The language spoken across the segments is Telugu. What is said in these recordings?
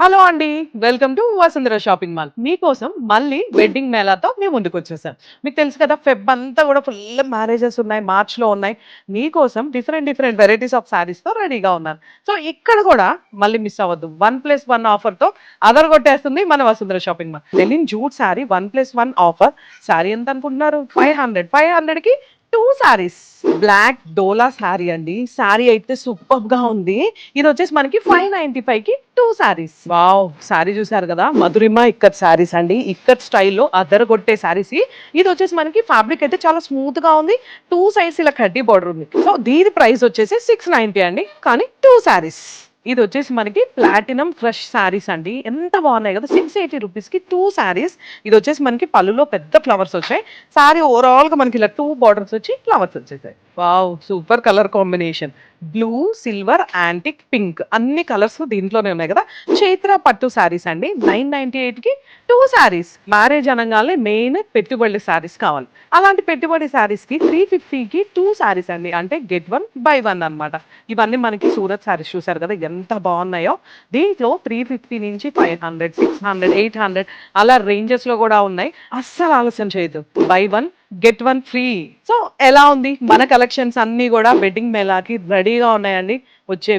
హలో అండి. Welcome to Vasundhara shopping mall. మీకోసం మళ్ళీ వెడ్డింగ్ మేళాతో మేము ముందుకొచ్చేసాం. మీకు తెలుసు కదా ఫెబ్ అంతా కూడా ఫుల్ మ్యారేజెస్ ఉన్నాయి. మార్చ్‌లో ఉన్నాయి. మీకోసం డిఫరెంట్ వెరైటీస్ ఆఫ్ శారీస్‌తో రెడీగా ఉన్నాను. సో, ఇక్కడ కూడా మళ్ళీ మిస్ అవ్వద్దు. 1+1 ఆఫర్‌తో అదరగొట్టేస్తుంది మన Vasundhara shopping mall. Linen jute sari 1+1 offer. Sari ఎంత అనుకుంటున్నారు? 500. 500కి 2 శారీస్. బ్లాక్ డోలా శారీ అండి. శారీ అయితే సూపర్బ్‌గా ఉంది. ఇదొచ్చేసి మనకి 595కి 2 శారీస్. వావ్! శారీ చూసారు కదా! మధురిమ ఇక్కత్ శారీస్ అండి. ఇక్కత్ స్టైల్‌లో అదరగొట్టే శారీస్. ఇదొచ్చేసి మనకి ఫ్యాబ్రిక్ అయితే చాలా స్మూత్‌గా ఉంది. 2 సైడ్స్ ఇలా కడ్డీ బోర్డర్ ఉంది. సో, దీని ప్రైస్ వచ్చేసి 690 అండి. కానీ 2 శారీస్. ఇదొచ్చేసి మనకి ప్లాటినం క్రష్ శారీస్ అండి. ఎంత బాగున్నాయి కదా! 680 రూపీస్‌కి 2 శారీస్. ఇదొచ్చేసి మనకి పళ్ళులో పెద్ద ఫ్లవర్స్ వచ్చాయి. శారీ ఓవరాల్‌గా మనకి ఇలా 2 బార్డర్స్ వచ్చి ఫ్లవర్స్ వచ్చేసాయి. Wow! Super colour combination. Blue, silver, antique, pink అన్ని కలర్స్ దీంట్లోనే ఉన్నాయి కదా! చైత్ర పట్టు శారీస్ అండి. 998కి 2 శారీస్. మ్యారేజ్ అనంగానే మెయిన్ పెట్టుబడి శారీస్ కావాలి. అలాంటి పెట్టుబడి శారీస్‌కి 350కి 2 శారీస్ అండి. అంటే గెట్ 1 బై 1 అన్నమాట. ఇవన్నీ మనకి సూరత్ శారీస్ చూసారు కదా! ఎంత బాగున్నాయో. దీంట్లో 350 నుంచి 500, 600, 800 అలా రేంజెస్‌లో కూడా ఉన్నాయి. అస్సలు ఆలస్యం చేయొద్దు. By 1 get 1 free. సో, ఎలా ఉంది? మన కలెక్షన్స్ అన్నీ కూడా వెడ్డింగ్ మేళాకి రెడీగా ఉన్నాయండి. వచ్చే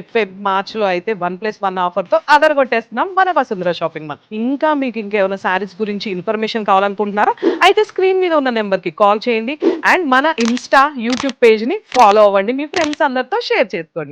మార్చ్‌లో అయితే 1+1 ఆఫర్‌తో అదరగొట్టేస్తున్నాం మన వసుంధర షాపింగ్ మాల్. ఇంకా మీకు ఇంకేమైనా శారీస్ గురించి ఇన్ఫర్మేషన్ కావాలనుకుంటున్నారా? అయితే స్క్రీన్ మీద ఉన్న నెంబర్‌కి కాల్ చేయండి. అండ్ మన ఇన్‌స్టా, యూట్యూబ్ పేజ్‌ని ఫాలో అవ్వండి. మీ ఫ్రెండ్స్ అందరితో షేర్ చేసుకోండి.